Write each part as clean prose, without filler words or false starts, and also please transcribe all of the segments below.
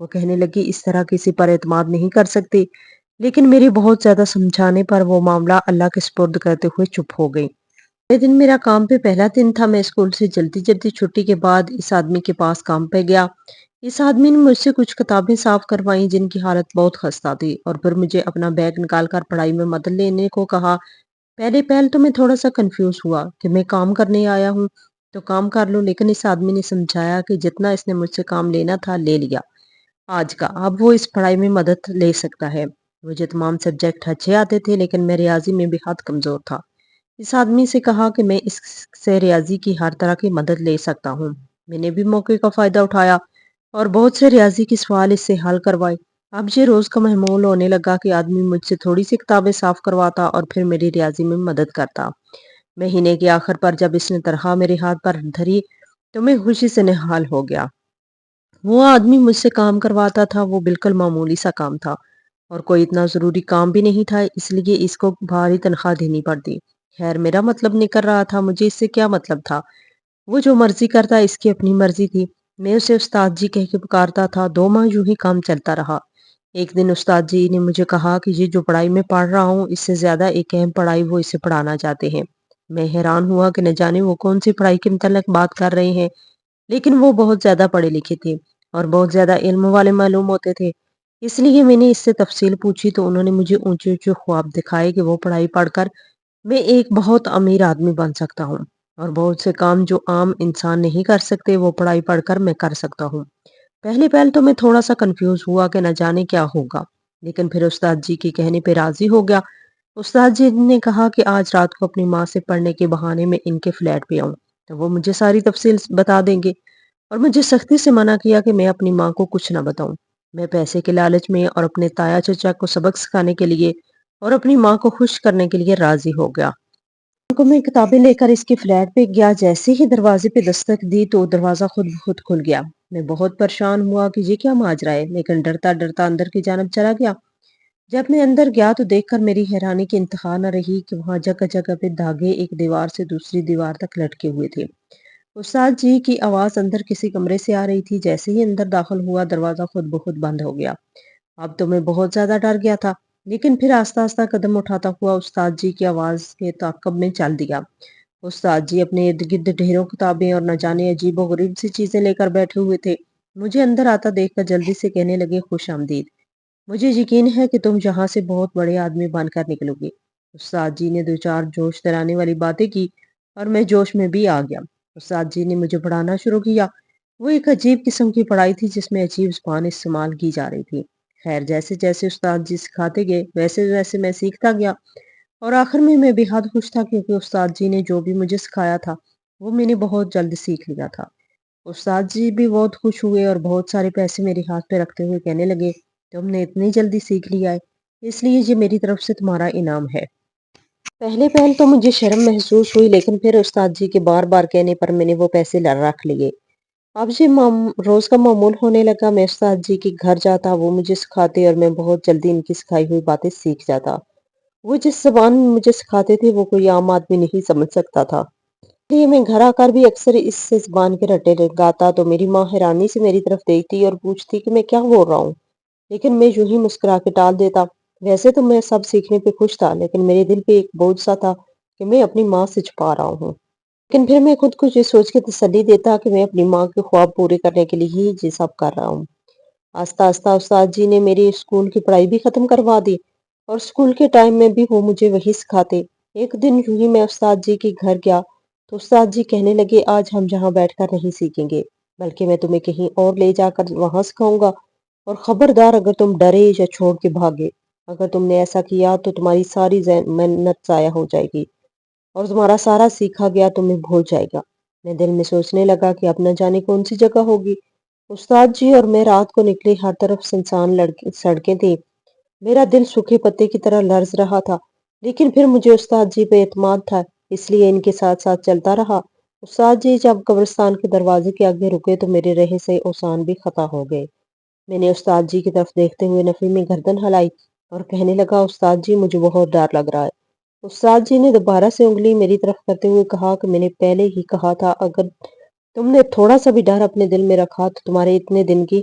وہ کہنے لگی اس طرح کسی پر اعتماد نہیں کر سکتے، لیکن میری بہت زیادہ سمجھانے پر وہ معاملہ اللہ کے سپرد کرتے ہوئے چپ ہو گئی۔ یہ دن میرا کام پہ پہلا دن تھا۔ میں اسکول سے جلدی جلدی چھٹی کے بعد اس آدمی کے پاس کام پہ گیا۔ اس آدمی نے مجھ سے کچھ کتابیں صاف کروائیں جن کی حالت بہت خستہ تھی، اور پھر مجھے اپنا بیگ نکال کر پڑھائی میں مدد لینے کو کہا۔ پہلے پہل تو میں تھوڑا سا کنفیوز ہوا کہ میں کام کرنے آیا ہوں تو کام کر لوں، لیکن اس آدمی نے سمجھایا کہ جتنا اس نے مجھ سے کام لینا تھا لے لیا آج کا، اب وہ اس پڑھائی میں مدد لے سکتا ہے۔ مجھے تمام سبجیکٹ اچھے آتے تھے، لیکن میں ریاضی میں بے حد کمزور تھا۔ اس آدمی سے کہا کہ میں اس سے ریاضی کی ہر طرح کی مدد لے سکتا ہوں۔ میں نے بھی موقع کا فائدہ اٹھایا اور بہت سے ریاضی کے سوال اس سے حل کروائے۔ اب یہ روز کا معمول ہونے لگا کہ آدمی مجھ سے تھوڑی سی کتابیں صاف کرواتا اور پھر میری ریاضی میں مدد کرتا۔ مہینے کے آخر پر جب اس نے تنخواہ میرے ہاتھ پر دھری تو میں خوشی سے نہال ہو گیا۔ وہ آدمی مجھ سے کام کرواتا تھا، وہ بالکل معمولی سا کام تھا اور کوئی اتنا ضروری کام بھی نہیں تھا، اس لیے اس کو بھاری تنخواہ دینی پڑتی۔ خیر، میرا مطلب نہیں کر رہا تھا، مجھے اس سے کیا مطلب تھا؟ وہ جو مرضی کرتا، اس کی اپنی مرضی تھی۔ میں اسے استاد جی کہہ کے پکارتا تھا۔ 2 ماہ یوں ہی کام چلتا رہا۔ ایک دن استاد جی نے مجھے کہا کہ یہ جو پڑھائی میں پڑھ رہا ہوں اس سے زیادہ ایک اہم پڑھائی وہ اسے پڑھانا چاہتے ہیں۔ میں حیران ہوا کہ نہ جانے وہ کون سی پڑھائی کے متعلق بات کر رہے ہیں، لیکن وہ بہت زیادہ پڑھے لکھے تھے اور بہت زیادہ علم والے معلوم ہوتے تھے۔ اس لیے میں نے اس سے تفصیل پوچھی تو انہوں نے مجھے اونچے اونچے خواب دکھائے کہ وہ پڑھائی پڑھ کر میں ایک بہت امیر آدمی بن سکتا ہوں اور بہت سے کام جو عام انسان نہیں کر سکتے وہ پڑھائی پڑھ کر میں کر سکتا ہوں۔ پہلے پہل تو میں تھوڑا سا کنفیوز ہوا کہ نہ جانے کیا ہوگا، لیکن پھر استاد جی کے کہنے پہ راضی ہو گیا۔ استاد جی نے کہا کہ آج رات کو اپنی ماں سے پڑھنے کے بہانے میں ان کے فلیٹ پہ آؤں تو وہ مجھے ساری تفصیل بتا دیں گے، اور مجھے سختی سے منع کیا کہ میں اپنی ماں کو کچھ نہ بتاؤں۔ میں پیسے کے لالچ میں اور اپنے تایا چچا کو سبق سکھانے کے لیے اور اپنی ماں کو خوش کرنے کے لیے راضی ہو گیا۔ کو میں کتابیں لے کر اس کے فلیٹ پہ گیا۔ جیسے ہی دروازے پہ دستک دی تو دروازہ خود بخود کھل گیا۔ میں بہت پریشان ہوا کہ یہ کیا ماجرا ہے، لیکن ڈرتا ڈرتا اندر کی جانب چلا گیا۔ جب میں اندر گیا تو دیکھ کر میری حیرانی کی انتہا نہ رہی کہ وہاں جگہ جگہ پہ دھاگے ایک دیوار سے دوسری دیوار تک لٹکے ہوئے تھے۔ استاد جی کی آواز اندر کسی کمرے سے آ رہی تھی۔ جیسے ہی اندر داخل ہوا دروازہ خود بخود بند ہو گیا۔ اب تو میں بہت زیادہ ڈر گیا تھا، لیکن پھر آہستہ آہستہ قدم اٹھاتا ہوا استاد جی کی آواز کے تعاقب میں چل دیا۔ استاد جی اپنے ارد گرد ڈھیروں کتابیں اور نہ جانے عجیب و غریب سی چیزیں لے کر بیٹھے ہوئے تھے۔ مجھے اندر آتا دیکھ کر جلدی سے کہنے لگے خوش آمدید، مجھے یقین ہے کہ تم یہاں سے بہت بڑے آدمی بن کر نکلو گے۔ استاد جی نے 2 4 جوش دلانے والی باتیں کی اور میں جوش میں بھی آ گیا۔ استاد جی نے مجھے پڑھانا شروع کیا۔ وہ ایک عجیب قسم کی پڑھائی تھی جس میں عجیب زبان استعمال کی جا رہی تھی۔ خیر، جیسے جیسے استاد جی سکھاتے گئے ویسے ویسے میں سیکھتا گیا، اور آخر میں بے حد خوش تھا کیونکہ استاد جی نے جو بھی مجھے سکھایا تھا وہ میں نے بہت جلد سیکھ لیا تھا۔ استاد جی بھی بہت خوش ہوئے اور بہت سارے پیسے میرے ہاتھ پہ رکھتے ہوئے کہنے لگے تم نے اتنی جلدی سیکھ لیا ہے، اس لیے یہ میری طرف سے تمہارا انعام ہے۔ پہلے پہل تو مجھے شرم محسوس ہوئی، لیکن پھر استاد جی کے بار بار کہنے پر میں نے وہ پیسے رکھ لیے۔ اب یہ روز کا معمول ہونے لگا۔ میں استاد جی کے گھر جاتا، وہ مجھے سکھاتے اور میں بہت جلدی ان کی سکھائی ہوئی باتیں سیکھ جاتا۔ وہ جس زبان میں مجھے سکھاتے تھے وہ کوئی عام آدمی نہیں سمجھ سکتا تھا، اس لیے میں گھر آ کر بھی اکثر اس سے زبان کے رٹے گاتا تو میری ماں حیرانی سے میری طرف دیکھتی اور پوچھتی کہ میں کیا بول رہا ہوں، لیکن میں یوں ہی مسکرا کے ٹال دیتا۔ ویسے تو میں سب سیکھنے پہ خوش تھا، لیکن میرے دل پہ ایک بوجھ سا تھا کہ میں اپنی ماں سے چھپا رہا ہوں۔ لیکن پھر میں خود کو یہ سوچ کے تسلی دیتا کہ میں اپنی ماں کے خواب پورے کرنے کے لیے ہی یہ سب کر رہا ہوں۔ آہستہ آہستہ استاد جی نے میری اسکول کی پڑھائی بھی ختم کروا دی، اور اسکول کے ٹائم میں بھی وہ مجھے وہی سکھاتے۔ ایک دن یوں ہی میں استاد جی کے گھر گیا تو استاد جی کہنے لگے آج ہم یہاں بیٹھ کر نہیں سیکھیں گے، بلکہ میں تمہیں کہیں اور لے جا کر وہاں سکھاؤں گا، اور خبردار اگر تم ڈرے یا چھوڑ کے بھاگے، اگر تم نے ایسا کیا تو تمہاری ساری محنت ضائع ہو جائے گی اور تمہارا سارا سیکھا گیا تمہیں بھول جائے گا۔ میں دل میں سوچنے لگا کہ اب نہ جانے کون سی جگہ ہوگی۔ استاد جی اور میں رات کو نکلے، ہر طرف سنسان سڑکیں تھیں۔ میرا دل سوکھے پتے کی طرح لرز رہا تھا، لیکن پھر مجھے استاد جی پہ اعتماد تھا، اس لیے ان کے ساتھ ساتھ چلتا رہا۔ استاد جی جب قبرستان کے دروازے کے آگے رکے تو میرے رہے سے اوسان بھی خطا ہو گئے۔ میں نے استاد جی کی طرف دیکھتے ہوئے نفی میں گردن ہلائی اور کہنے لگا استاد جی مجھے بہت ڈر لگ رہا ہے۔ استاد جی نے دوبارہ سے انگلی میری طرف کرتے ہوئے کہا کہ میں نے پہلے ہی کہا تھا، اگر تم نے تھوڑا سا بھی ڈر اپنے دل میں رکھا تو تمہارے اتنے دن کی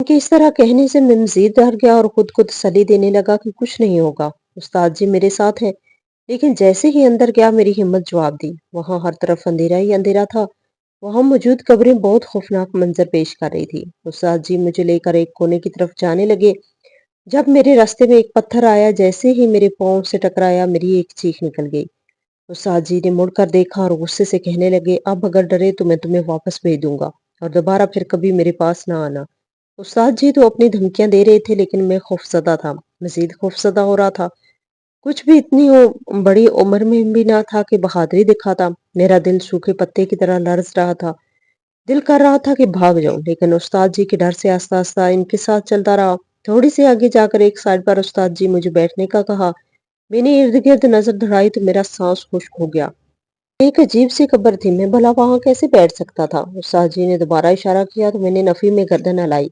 کہ اس طرح کہنے سے میں مزید ڈر گیا اور خود کو تسلی دینے لگا کہ کچھ نہیں ہوگا، استاد جی میرے ساتھ ہیں۔ لیکن جیسے ہی اندر گیا میری ہمت جواب دی، وہاں ہر طرف اندھیرا ہی اندھیرا تھا۔ وہاں موجود قبریں بہت خوفناک منظر پیش کر رہی تھی۔ استاد جی مجھے لے کر ایک کونے کی طرف جانے لگے۔ جب میرے راستے میں ایک پتھر آیا، جیسے ہی میرے پاؤں سے ٹکرایا میری ایک چیخ نکل گئی۔ استاد جی نے مڑ کر دیکھا اور غصے سے کہنے لگے، اب اگر ڈرے تو میں تمہیں واپس بھیج دوں گا اور دوبارہ پھر کبھی میرے پاس نہ آنا۔ استاد جی تو اپنی دھمکیاں دے رہے تھے لیکن میں خوفزدہ تھا، مزید خوفزدہ ہو رہا تھا۔ کچھ بھی اتنی بڑی عمر میں بھی نہ تھا کہ بہادری دکھاتا۔ میرا دل سوکھے پتے کی طرح لرز رہا تھا۔ دل کر رہا تھا کہ بھاگ جاؤں، لیکن استاد جی کے ڈر سے آہستہ آہستہ ان کے ساتھ چلتا رہا۔ تھوڑی سی آگے جا کر ایک سائڈ پر استاد جی مجھے بیٹھنے کا کہا۔ میں نے ارد گرد نظر دہرائی تو میرا سانس خشک ہو گیا۔ ایک عجیب سی قبر تھی، میں بھلا وہاں کیسے بیٹھ سکتا تھا؟ استاد جی نے دوبارہ اشارہ کیا تو میں نے نفی میں گردن ہلائی۔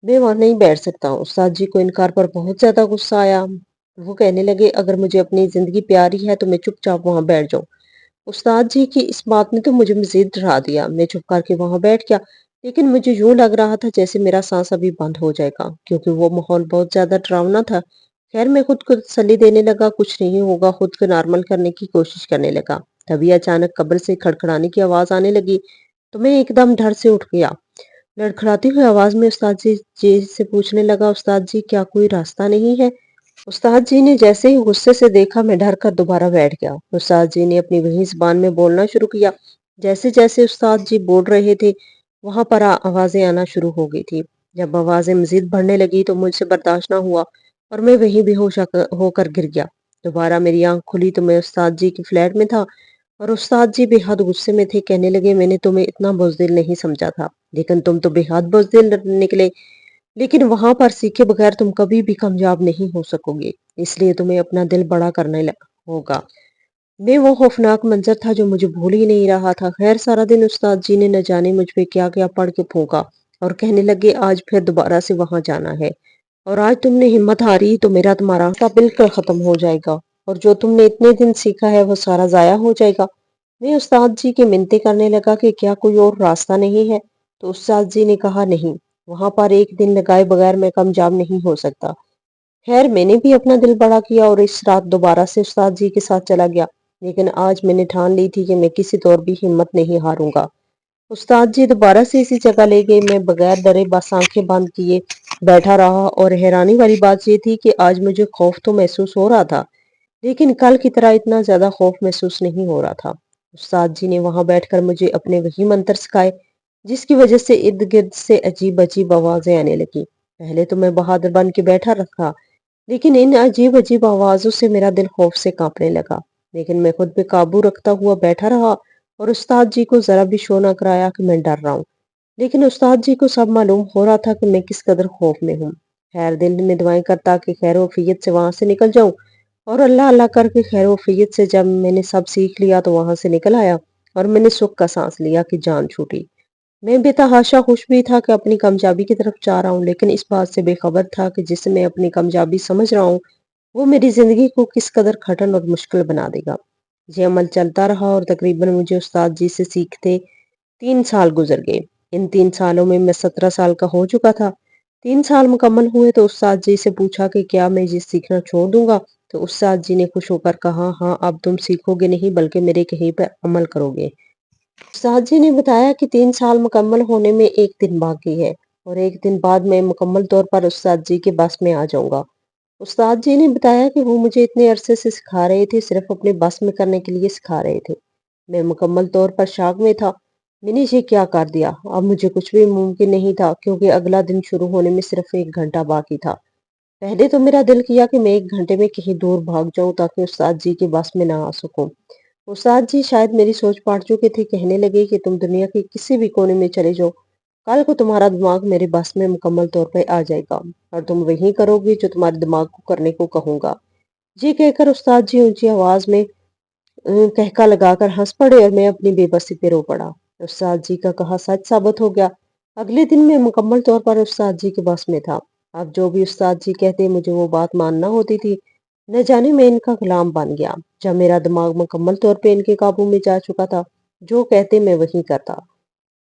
میں وہاں نہیں بیٹھ سکتا ہوں۔ استاد جی کو انکار پر بہت زیادہ غصہ آیا۔ وہ کہنے لگے، اگر مجھے اپنی زندگی پیاری ہے تو میں چپ چاپ وہاں بیٹھ جاؤں۔ استاد جی کی اس بات نے تو مجھے مزید ڈرا دیا۔ میں چپ کر کے وہاں بیٹھ گیا، لیکن مجھے یوں لگ رہا تھا جیسے میرا سانس ابھی بند ہو جائے گا، کیونکہ وہ ماحول بہت زیادہ ڈراؤنا تھا۔ خیر میں خود کو تسلی دینے لگا، کچھ نہیں ہوگا، خود کو نارمل کرنے کی کوشش کرنے لگا۔ تبھی اچانک قبر سے کھڑکھڑانے کی آواز آنے لگی تو میں ایک دم ڈر سے اٹھ گیا۔ لڑکھڑاتی ہوئی آواز میں استاد جی سے پوچھنے لگا، استاد جی کیا کوئی راستہ نہیں ہے؟ استاد جی نے جیسے ہی غصے سے دیکھا میں ڈر کر دوبارہ بیٹھ گیا۔ استاد جی نے اپنی وہی زبان میں بولنا شروع کیا۔ جیسے جیسے استاد جی بول رہے تھے وہاں پر آوازیں آنا شروع ہو گئی تھی۔ جب آوازیں مزید بڑھنے لگی تو مجھ سے برداشت نہ ہوا اور میں وہیں بے ہوش ہو کر گر گیا۔ دوبارہ میری آنکھ کھلی تو میں استاد جی کے فلیٹ میں تھا اور استاد جی بے حد غصے میں تھے۔ کہنے لگے، میں نے تمہیں اتنا بزدل نہیں سمجھا تھا، لیکن تم تو بے حد بزدل نکلے۔ لیکن وہاں پر سیکھے بغیر تم کبھی بھی کامیاب نہیں ہو سکو گے، اس لیے تمہیں اپنا دل بڑا کرنا ہوگا۔ میں وہ خوفناک منظر تھا جو مجھے بھول ہی نہیں رہا تھا۔ خیر سارا دن استاد جی نے نہ جانے مجھ پہ کیا کیا پڑھ کے پھونکا اور کہنے لگے، آج پھر دوبارہ سے وہاں جانا ہے اور آج تم نے ہمت ہاری تو میرا تمہارا راستہ بالکل ختم ہو جائے گا اور جو تم نے اتنے دن سیکھا ہے وہ سارا ضائع ہو جائے گا۔ میں استاد جی کی منتیں کرنے لگا کہ کیا کوئی اور راستہ نہیں ہے؟ تو استاد جی نے کہا، نہیں، وہاں پر ایک دن لگائے بغیر میں کامیاب نہیں ہو سکتا۔ خیر میں نے بھی اپنا دل بڑا کیا اور اس رات دوبارہ سے استاد جی کے ساتھ چلا گیا، لیکن آج میں نے ٹھان لی تھی کہ میں کسی طور بھی ہمت نہیں ہاروں گا۔ استاد جی دوبارہ سے اسی جگہ لے گئے۔ میں بغیر ڈرے بس آنکھیں بند کیے بیٹھا رہا اور حیرانی والی بات یہ تھی کہ آج مجھے خوف تو محسوس ہو رہا تھا، لیکن کل کی طرح اتنا زیادہ خوف محسوس نہیں ہو رہا تھا۔ استاد جی نے وہاں بیٹھ کر مجھے اپنے وہی منتر سکھائے، جس کی وجہ سے ارد گرد سے عجیب عجیب آوازیں آنے لگی۔ پہلے تو میں بہادر بن کے بیٹھا رکھا، لیکن ان عجیب عجیب آوازوں سے میرا دل خوف سے کانپنے لگا۔ لیکن میں خود پہ قابو رکھتا ہوا بیٹھا رہا اور استاد جی کو ذرا بھی شو نہ کرایا کہ میں ڈر رہا ہوں۔ لیکن استاد جی کو سب معلوم ہو رہا تھا کہ میں کس قدر خوف میں ہوں۔ خیر دل میں دعائیں کرتا کہ خیر و عافیت سے وہاں سے نکل جاؤں، اور اللہ اللہ کر کے خیر و عافیت سے جب میں نے سب سیکھ لیا تو وہاں سے نکل آیا اور میں نے سکھ کا سانس لیا کہ جان چھوٹی۔ میں بے تحاشا خوش بھی تھا کہ اپنی کامیابی کی طرف جا رہا ہوں، لیکن اس بات سے بے خبر تھا کہ جسے میں اپنی کامیابی سمجھ رہا ہوں وہ میری زندگی کو کس قدر کھٹن اور مشکل بنا دے گا۔ یہ عمل چلتا رہا اور تقریباً مجھے استاد جی سے سیکھتے 3 سال گزر گئے۔ ان 3 سالوں میں 17 سال کا ہو چکا تھا۔ 3 سال مکمل ہوئے تو استاد جی سے پوچھا کہ کیا میں یہ سیکھنا چھوڑ دوں گا؟ تو استاد جی نے خوش ہو کر کہا، ہاں اب تم سیکھو گے نہیں بلکہ میرے کہے پر عمل کرو گے۔ استاد جی نے بتایا کہ 3 سال مکمل ہونے میں ایک دن باقی ہے اور ایک دن بعد میں مکمل طور پر استاد جی کے بس میں آ جاؤں گا۔ استاد جی نے بتایا کہ وہ مجھے اتنے عرصے سے سکھا رہے تھے، صرف اپنے بس میں کرنے کے لیے سکھا رہے تھے۔ میں مکمل طور پر شاک میں تھا، میں نے یہ کیا کر دیا؟ اب مجھے کچھ بھی ممکن نہیں تھا کیونکہ اگلا دن شروع ہونے میں صرف 1 گھنٹہ باقی تھا۔ پہلے تو میرا دل کیا کہ میں 1 گھنٹے میں کہیں دور بھاگ جاؤں تاکہ استاد جی کے بس میں نہ آ سکوں۔ استاد جی شاید میری سوچ پڑ چکے تھے، کہنے لگے کہ تم دنیا کے کسی بھی کونے میں چلے جاؤ، کل کو تمہارا دماغ میرے بس میں مکمل طور پر آ جائے گا اور تم وہی کرو گے جو تمہارے دماغ کو کرنے کو کہوں گا۔ یہ کہہ کر استاد جی اونچی آواز میں کہکا لگا کر ہنس پڑے اور میں اپنی بے بسی پہ رو پڑا۔ استاد جی کا کہا سچ ثابت ہو گیا۔ اگلے دن میں مکمل طور پر استاد جی کے بس میں تھا۔ اب جو بھی استاد جی کہتے مجھے وہ بات ماننا ہوتی تھی۔ نہ جانے میں ان کا غلام بن گیا۔ جب میرا دماغ مکمل طور پہ ان کے قابو میں جا چکا تھا، جو کہتے میں وہی کرتا۔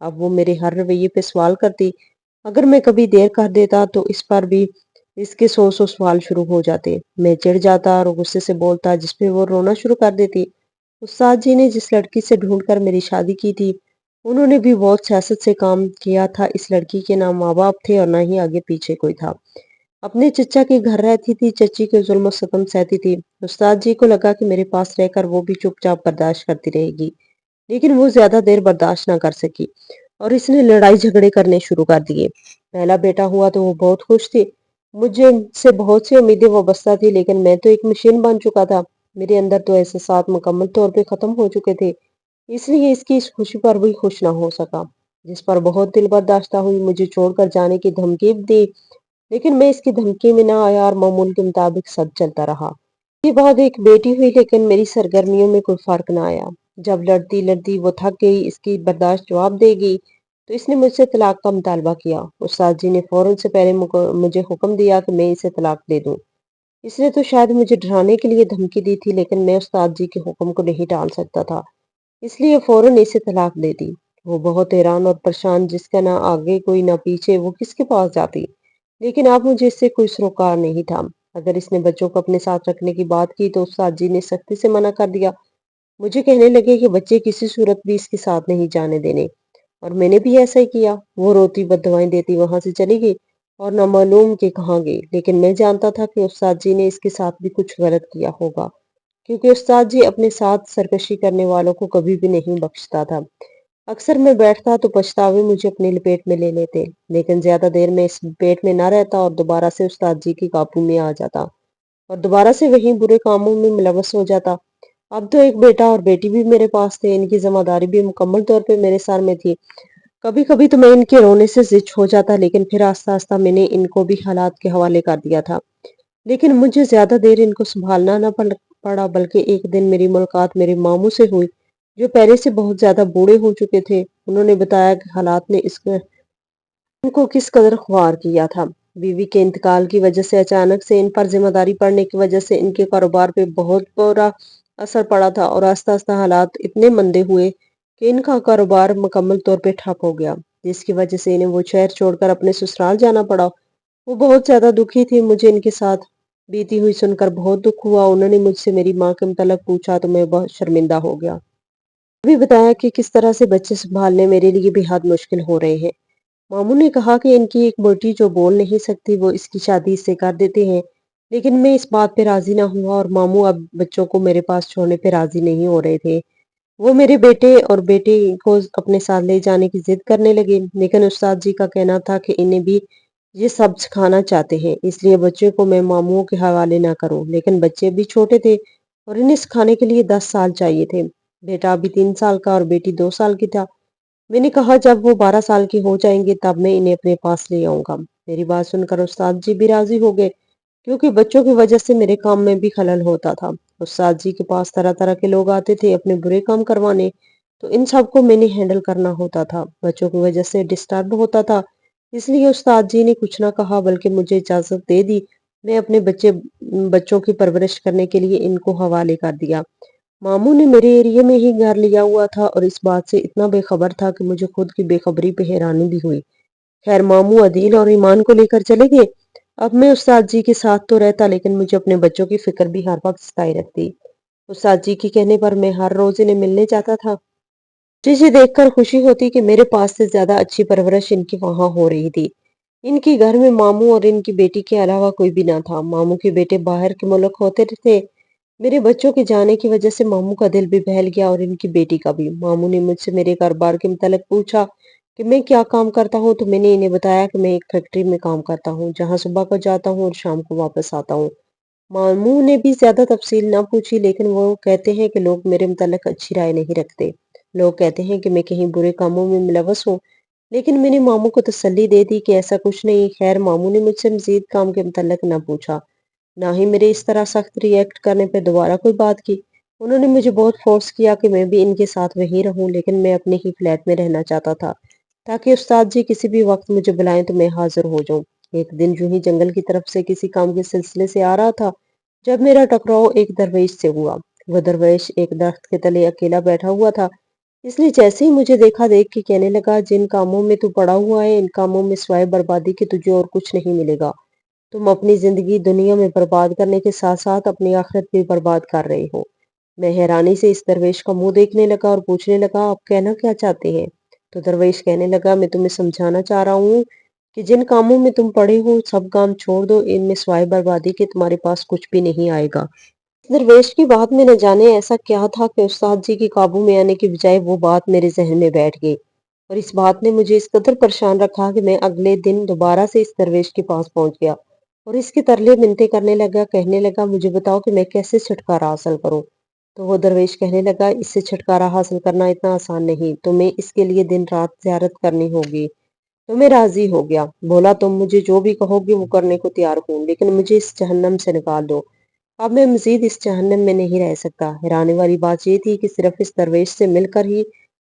اب وہ میرے ہر رویے پہ سوال کرتی۔ اگر میں کبھی دیر کر دیتا تو اس پر بھی اس کے سو سوال شروع ہو جاتے۔ میں چڑ جاتا اور غصے سے بولتا، جس پہ وہ رونا شروع کر دیتی۔ استاد جی نے جس لڑکی سے ڈھونڈ کر میری شادی کی تھی، انہوں نے بھی بہت سیاست سے کام کیا تھا۔ اس لڑکی کے نہ ماں باپ تھے اور نہ ہی آگے پیچھے کوئی تھا۔ اپنے چچا کے گھر رہتی تھی، چچی کے ظلم و ستم سہتی تھی۔ استاد جی کو لگا کہ میرے پاس رہ کر وہ بھی چپ چاپ برداشت کرتی رہے گی، لیکن وہ زیادہ دیر برداشت نہ کر سکی اور اس نے لڑائی جھگڑے کرنے شروع کر دیے۔ پہلا بیٹا ہوا تو وہ بہت خوش تھی۔ مجھے سے بہت سی امیدیں وابستہ تھی، لیکن میں تو ایک مشین بن چکا تھا۔ میرے اندر تو احساسات مکمل طور پہ ختم ہو چکے تھے، اس لیے اس کی اس خوشی پر بھی خوش نہ ہو سکا، جس پر بہت دل برداشتہ ہوئی۔ مجھے چھوڑ کر جانے کی دھمکی دی، لیکن میں اس کی دھمکی میں نہ آیا اور معمول کے مطابق سب چلتا رہا۔ اس کے بعد ایک بیٹی ہوئی، لیکن میری سرگرمیوں میں کوئی فرق نہ آیا۔ جب لڑتی لڑتی وہ تھک گئی، اس کی برداشت جواب دے گی، تو اس نے مجھ سے طلاق کا مطالبہ کیا۔ استاد جی نے فوراً سے پہلے مجھے حکم دیا کہ میں اسے طلاق دے دوں۔ اس نے تو شاید مجھے ڈرانے کے لیے دھمکی دی تھی، لیکن میں استاد جی کے حکم کو نہیں ٹال سکتا تھا، اس لیے فوراً اسے طلاق دے دی۔ وہ بہت حیران اور پریشان، جس کا نہ آگے کوئی نہ پیچھے، وہ کس کے پاس جاتی؟ لیکن اب مجھے اس سے کوئی سروکار نہیں تھا۔ اگر اس نے بچوں کو اپنے ساتھ رکھنے کی بات کی تو استاد جی نے سختی سے منع کر دیا۔ مجھے کہنے لگے کہ بچے کسی صورت بھی اس کے ساتھ نہیں جانے دینے، اور میں نے بھی ایسا ہی کیا۔ وہ روتی بددعائیں دیتی وہاں سے چلی گئی اور نہ معلوم کہ کہاں گئی، لیکن میں جانتا تھا کہ استاد جی نے اس کے ساتھ بھی کچھ غلط کیا ہوگا، کیونکہ استاد جی اپنے ساتھ سرکشی کرنے والوں کو کبھی بھی نہیں بخشتا تھا۔ اکثر میں بیٹھتا تو پچھتاوے مجھے اپنی لپیٹ میں لے لیتے، لیکن زیادہ دیر میں اس لپیٹ میں نہ رہتا اور دوبارہ سے استاد جی کی قابو میں آ جاتا اور دوبارہ سے وہی برے کاموں میں ملوث ہو جاتا۔ اب تو ایک بیٹا اور بیٹی بھی میرے پاس تھے، ان کی ذمہ داری بھی مکمل طور پہ میرے سر میں تھی۔ کبھی کبھی تو میں ان کے رونے سے زچ ہو جاتا، لیکن پھر آہستہ آہستہ میں نے ان کو بھی حالات کے حوالے کر دیا تھا۔ لیکن مجھے زیادہ دیر ان کو سنبھالنا نہ پڑا، بلکہ ایک دن میری ملاقات میرے ماموں سے ہوئی، جو پہلے سے بہت زیادہ بوڑھے ہو چکے تھے۔ انہوں نے بتایا کہ حالات نے ان کو کس قدر خوار کیا تھا۔ بیوی کے انتقال کی وجہ سے اچانک سے ان پر ذمہ داری پڑنے کی وجہ سے ان کے کاروبار پہ بہت برا اثر پڑا تھا، اور آہستہ آہستہ حالات اتنے مندے ہوئے کہ ان کا کاروبار مکمل طور پہ ٹھپ ہو گیا، جس کی وجہ سے انہیں وہ شہر چھوڑ کر اپنے سسرال جانا پڑا۔ وہ بہت زیادہ دکھی تھی۔ مجھے ان کے ساتھ بیتی ہوئی سن کر بہت دکھ ہوا۔ انہوں نے مجھ سے میری ماں کے متعلق پوچھا تو میں بہت شرمندہ ہو گیا۔ بھی بتایا کہ کس طرح سے بچے سنبھالنے میرے لیے بے حد مشکل ہو رہے ہیں۔ ماموں نے کہا کہ ان کی ایک بیٹی جو بول نہیں سکتی، وہ اس کی شادی اس سے کر دیتے ہیں، لیکن میں اس بات پہ راضی نہ ہوا، اور ماموں اب بچوں کو میرے پاس چھوڑنے پہ راضی نہیں ہو رہے تھے۔ وہ میرے بیٹے اور بیٹی کو اپنے ساتھ لے جانے کی ضد کرنے لگے، لیکن استاد جی کا کہنا تھا کہ انہیں بھی یہ سب سکھانا چاہتے ہیں، اس لیے بچے کو میں ماموں کے حوالے نہ کروں۔ لیکن بچے بھی چھوٹے تھے اور انہیں سکھانے کے لیے 10 سال چاہیے تھے۔ بیٹا ابھی 3 سال کا اور بیٹی 2 سال کی تھا۔ میں نے کہا جب وہ 12 سال کی ہو جائیں گے تب میں انہیں اپنے پاس لے آؤں گا۔ میری بات سن کر استاد جی بھی راضی ہو گئے، کیونکہ بچوں کی وجہ سے میرے کام میں بھی خلل ہوتا تھا۔ استاد جی کے پاس طرح طرح کے لوگ آتے تھے اپنے برے کام کروانے، تو ان سب کو میں نے ہینڈل کرنا ہوتا تھا۔ بچوں کی وجہ سے ڈسٹرب ہوتا تھا، اس لیے استاد جی نے کچھ نہ کہا بلکہ مجھے اجازت دے دی۔ میں اپنے بچوں کی پرورش کرنے کے لیے ان کو حوالے کر دیا۔ ماموں نے میرے ایریے میں ہی گھر لیا ہوا تھا اور اس بات سے اتنا بے خبر تھا کہ مجھے خود کی بے خبری پہ حیرانی بھی ہوئی۔ خیر ماموں عدیل اور ایمان کو لے کر چلے گئے۔ اب میں استاد جی کے ساتھ تو رہتا، لیکن مجھے اپنے بچوں کی فکر بھی ہر وقت ستائی رکھتی۔ استاد جی کے کہنے پر میں ہر روز انہیں ملنے جاتا تھا۔ مجھے دیکھ کر خوشی ہوتی کہ میرے پاس سے زیادہ اچھی پرورش ان کی وہاں ہو رہی تھی۔ ان کی گھر میں ماموں اور ان کی بیٹی کے علاوہ کوئی بھی نہ تھا۔ ماموں کے بیٹے باہر کے ملک ہوتے تھے۔ میرے بچوں کے جانے کی وجہ سے ماموں کا دل بھی بہل گیا اور ان کی بیٹی کا بھی۔ ماموں نے مجھ سے میرے کاروبار کے متعلق پوچھا کہ میں کیا کام کرتا ہوں، تو میں نے انہیں بتایا کہ میں ایک فیکٹری میں کام کرتا ہوں، جہاں صبح کو جاتا ہوں اور شام کو واپس آتا ہوں۔ ماموں نے بھی زیادہ تفصیل نہ پوچھی، لیکن وہ کہتے ہیں کہ لوگ میرے متعلق اچھی رائے نہیں رکھتے۔ لوگ کہتے ہیں کہ میں کہیں برے کاموں میں ملوث ہوں، لیکن میں نے ماموں کو تسلی دے دی کہ ایسا کچھ نہیں۔ خیر ماموں نے مجھ سے مزید کام کے متعلق نہ پوچھا، نہ ہی میرے اس طرح سخت ری ایکٹ کرنے پہ دوبارہ کوئی بات کی۔ انہوں نے مجھے بہت فورس کیا کہ میں بھی ان کے ساتھ وہیں رہوں، لیکن میں اپنے ہی فلیٹ میں رہنا چاہتا تھا تاکہ استاد جی کسی بھی وقت مجھے بلائیں تو میں حاضر ہو جاؤں۔ ایک دن جو ہی جنگل کی طرف سے کسی کام کے سلسلے سے آ رہا تھا، جب میرا ٹکراؤ ایک درویش سے ہوا۔ وہ درویش ایک درخت کے تلے اکیلا بیٹھا ہوا تھا۔ اس لیے جیسے ہی مجھے دیکھا دیکھ کے کہنے لگا جن کاموں میں تو پڑا ہوا ہے ان کاموں میں سوائے بربادی کے تجھے اور کچھ نہیں ملے گا۔ تم اپنی زندگی دنیا میں برباد کرنے کے ساتھ ساتھ اپنی آخرت بھی برباد کر رہے ہو۔ میں حیرانی سے اس درویش کا منہ دیکھنے لگا اور پوچھنے لگا آپ کہنا کیا چاہتے ہیں؟ تو درویش کہنے لگا میں تمہیں سمجھانا چاہ رہا ہوں کہ جن کاموں میں تم پڑے ہو سب کام چھوڑ دو، ان میں سوائے بربادی کے تمہارے پاس کچھ بھی نہیں آئے گا۔ درویش کی بات میں نہ جانے ایسا کیا تھا کہ استاد جی کے قابو میں آنے کے بجائے وہ بات میرے ذہن میں بیٹھ گئی، اور اس بات نے مجھے اس قدر پریشان رکھا کہ میں اگلے دن دوبارہ سے اس درویش کے پاس پہنچ گیا اور اس کے ترلے منتیں کرنے لگا، کہنے لگا مجھے بتاؤ کہ میں کیسے چھٹکارا حاصل کروں۔ تو وہ درویش کہنے لگا اس سے چھٹکارا حاصل کرنا اتنا آسان نہیں، تمہیں اس کے لیے دن رات زیارت کرنی ہوگی۔ تو میں راضی ہو گیا، بولا تم مجھے جو بھی کہو گی وہ کرنے کو تیار ہوں، لیکن مجھے اس جہنم سے نکال دو۔ اب میں مزید اس جہنم میں نہیں رہ سکتا۔ حیرانی والی بات یہ تھی کہ صرف اس درویش سے مل کر ہی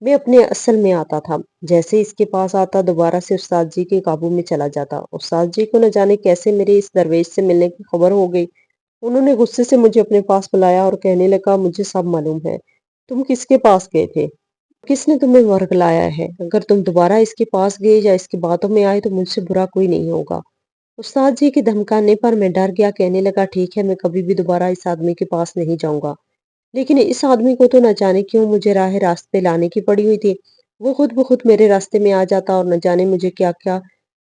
میں اپنے اصل میں آتا تھا۔ جیسے اس کے پاس آتا دوبارہ سے استاد جی کے قابو میں چلا جاتا۔ استاد جی کو نہ جانے کیسے میرے اس درویش سے ملنے کی خبر ہو گئی۔ انہوں نے غصے سے مجھے اپنے پاس بلایا اور کہنے لگا مجھے سب معلوم ہے، تم کس کے پاس گئے تھے، کس نے تمہیں ورگلایا ہے۔ اگر تم دوبارہ اس کے پاس گئے یا اس کی باتوں میں آئے تو مجھ سے برا کوئی نہیں ہوگا۔ استاد جی کے دھمکانے پر میں ڈر گیا، کہنے لگا ٹھیک ہے میں کبھی بھی دوبارہ اس آدمی کے پاس نہیں جاؤں گا۔ لیکن اس آدمی کو تو نہ جانے کیوں مجھے راہ راست پہ لانے کی پڑی ہوئی تھی۔ وہ خود بخود میرے راستے میں آ جاتا اور نہ جانے مجھے کیا کیا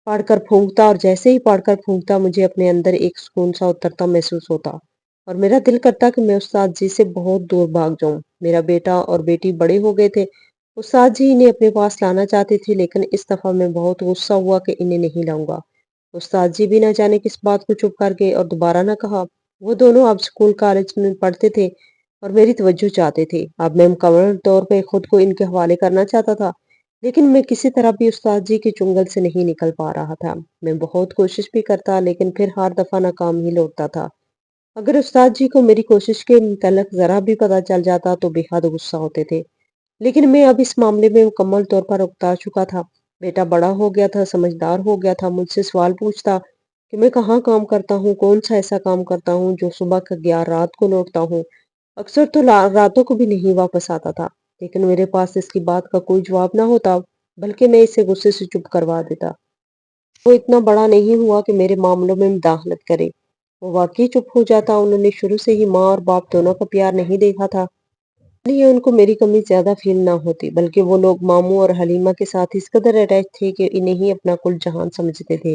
پاڑ کر پھونکتا، اور جیسے ہی پاڑ کر پھونکتا مجھے اپنے اندر ایک سکون سا اترتا محسوس ہوتا اور میرا دل کرتا کہ میں استاد جی سے بہت دور بھاگ جاؤں۔ میرا بیٹا اور بیٹی بڑے ہو گئے تھے، استاد جی انہیں اپنے پاس لانا چاہتے تھے، لیکن اس دفعہ میں بہت غصہ ہوا کہ انہیں نہیں لاؤں گا۔ استاد جی بھی نہ جانے کس بات کو چپ کر گئے اور دوبارہ نہ کہا۔ وہ دونوں اب اسکول کالج میں پڑھتے تھے اور میری توجہ چاہتے تھے۔ اب میں مکمل طور پہ خود کو ان کے حوالے کرنا چاہتا تھا، لیکن میں کسی طرح بھی استاد جی کے چنگل سے نہیں نکل پا رہا تھا۔ میں بہت کوشش بھی کرتا لیکن پھر ہر دفعہ ناکام ہی لوٹتا تھا۔ اگر استاد جی کو میری کوشش کے متعلق ذرا بھی پتہ چل جاتا تو بے حد غصہ ہوتے تھے، لیکن میں اب اس معاملے میں مکمل طور پر اکتا چکا تھا۔ بیٹا بڑا ہو گیا تھا، سمجھدار ہو گیا تھا، مجھ سے سوال پوچھتا کہ میں کہاں کام کرتا ہوں، کون سا ایسا کام کرتا ہوں جو صبح کا گیا رات کو لوٹتا ہوں۔ اکثر تو راتوں کو بھی نہیں واپس آتا تھا، لیکن میرے پاس اس کی بات کا کوئی جواب نہ ہوتا، بلکہ میں اسے غصے سے چپ کروا دیتا۔ وہ اتنا بڑا نہیں ہوا کہ میرے معاملوں میں مداخلت کرے۔ وہ واقعی چپ ہو جاتا۔ انہوں نے شروع سے ہی ماں اور باپ دونوں کا پیار نہیں دیکھا تھا، لیے ان کو میری کمی زیادہ فیل نہ ہوتی، بلکہ وہ لوگ ماموں اور حلیمہ کے ساتھ اس قدر اٹیچ تھے کہ انہیں ہی اپنا کل جہان سمجھتے تھے،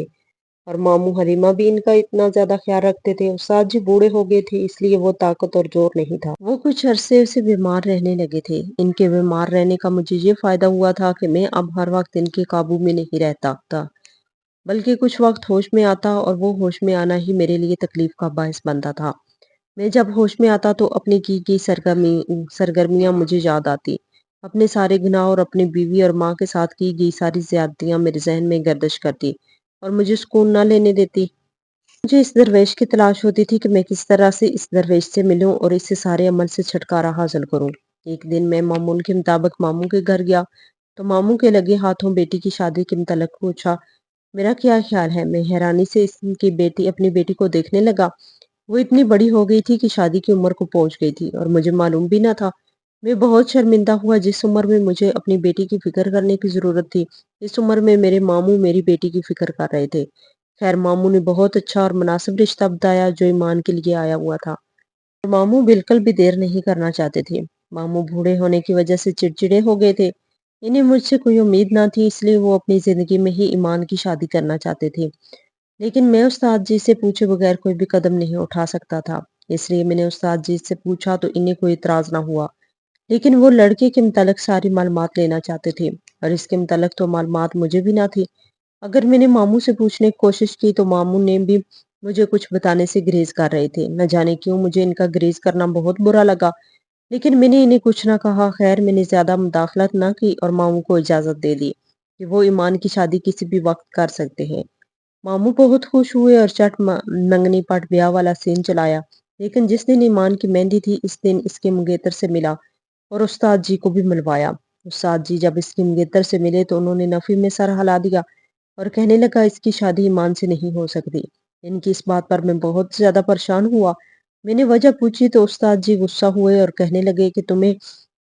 اور ماموں حلیمہ بھی ان کا اتنا زیادہ خیال رکھتے تھے۔ استاد جی بوڑھے ہو گئے تھے، اس لیے وہ طاقت اور زور نہیں تھا۔ وہ کچھ عرصے سے بیمار رہنے لگے تھے۔ ان کے بیمار رہنے کا مجھے یہ فائدہ ہوا تھا کہ میں اب ہر وقت ان کے قابو میں نہیں رہتا تھا، بلکہ کچھ وقت ہوش میں آتا، اور وہ ہوش میں آنا ہی میرے لیے تکلیف کا باعث بنتا تھا۔ میں جب ہوش میں آتا تو اپنی کی گئی سرگرمیاں مجھے یاد آتی، اپنے سارے گناہ اور اپنی بیوی اور ماں کے ساتھ کی گئی ساری زیادتیاں میرے ذہن میں گردش کرتی اور مجھے سکون نہ لینے دیتی۔ مجھے اس درویش کی تلاش ہوتی تھی کہ میں کس طرح سے اس درویش سے ملوں اور اس سے سارے عمل سے چھٹکارا حاصل کروں۔ ایک دن میں معمول کے مطابق ماموں کے گھر گیا تو ماموں کے لگے ہاتھوں بیٹی کی شادی کے متعلق پوچھا میرا کیا خیال ہے۔ میں حیرانی سے اس کی بیٹی اپنی بیٹی کو دیکھنے لگا۔ وہ اتنی بڑی ہو گئی تھی کہ شادی کی عمر کو پہنچ گئی تھی اور مجھے معلوم بھی نہ تھا۔ میں بہت شرمندہ ہوا، جس عمر میں مجھے اپنی بیٹی کی فکر کرنے کی ضرورت تھی اس عمر میں میرے ماموں میری بیٹی کی فکر کر رہے تھے۔ خیر ماموں نے بہت اچھا اور مناسب رشتہ بتایا جو ایمان کے لیے آیا ہوا تھا، اور ماموں بالکل بھی دیر نہیں کرنا چاہتے تھے۔ ماموں بوڑھے ہونے کی وجہ سے چڑچڑے ہو گئے تھے، انہیں مجھ سے کوئی امید نہ تھی، اس لیے وہ اپنی زندگی میں ہی ایمان کی شادی کرنا چاہتے تھے، لیکن میں استاد جی سے پوچھے بغیر کوئی بھی قدم نہیں اٹھا سکتا تھا۔ اس لیے میں نے استاد جی سے پوچھا تو انہیں کوئی اعتراض نہ ہوا، لیکن وہ لڑکے کے متعلق ساری معلومات لینا چاہتے تھے، اور اس کے متعلق تو معلومات مجھے بھی نہ تھی۔ اگر میں نے ماموں سے پوچھنے کی کوشش کی تو ماموں نے بھی مجھے کچھ بتانے سے گریز کر رہے تھے۔ نہ جانے کیوں مجھے ان کا گریز کرنا بہت برا لگا، لیکن میں نے انہیں کچھ نہ کہا۔ خیر میں نے زیادہ مداخلت نہ کی اور ماموں کو اجازت دے دی کہ وہ ایمان کی شادی کسی بھی وقت کر سکتے ہیں۔ ماموں بہت خوش ہوئے اور چٹ منگنی پٹ بیاہ والا سین چلایا، لیکن جس دن ایمان کی مہندی تھی اس دن اس کے منگیتر سے ملا اور استاد جی کو بھی ملوایا۔ استاد جی جب اس کی منگیتر سے ملے تو انہوں نے نفی میں سر ہلا دیا اور کہنے لگا اس کی شادی ایمان سے نہیں ہو سکتی۔ ان کی اس بات پر میں بہت زیادہ پریشان ہوا۔ میں نے وجہ پوچھی تو استاد جی غصہ ہوئے اور کہنے لگے کہ تمہیں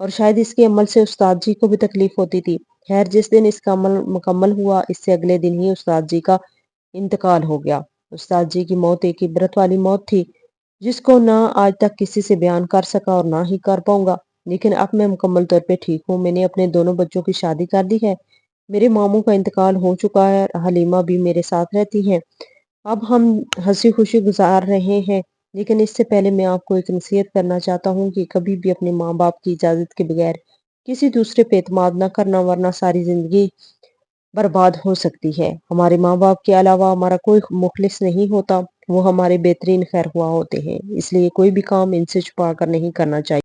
اور شاید اس کے عمل سے استاد جی کو بھی تکلیف ہوتی تھی۔ خیر جس دن اس کا عمل مکمل ہوا اس سے اگلے دن ہی استاد جی کا انتقال ہو گیا۔ استاد جی کی موت ایک عبرت والی موت تھی جس کو نہ آج تک کسی سے بیان کر سکا اور نہ ہی کر پاؤں گا، لیکن اب میں مکمل طور پہ ٹھیک ہوں۔ میں نے اپنے دونوں بچوں کی شادی کر دی ہے، میرے ماموں کا انتقال ہو چکا ہے، حلیمہ بھی میرے ساتھ رہتی ہیں، اب ہم ہنسی خوشی گزار رہے ہیں۔ لیکن اس سے پہلے میں آپ کو ایک نصیحت کرنا چاہتا ہوں کہ کبھی بھی اپنے ماں باپ کی اجازت کے بغیر کسی دوسرے پہ اعتماد نہ کرنا، ورنہ ساری زندگی برباد ہو سکتی ہے۔ ہمارے ماں باپ کے علاوہ ہمارا کوئی مخلص نہیں ہوتا، وہ ہمارے بہترین خیر خواہ ہوتے ہیں، اس لیے کوئی بھی کام ان سے چھپا کر نہیں کرنا چاہیے۔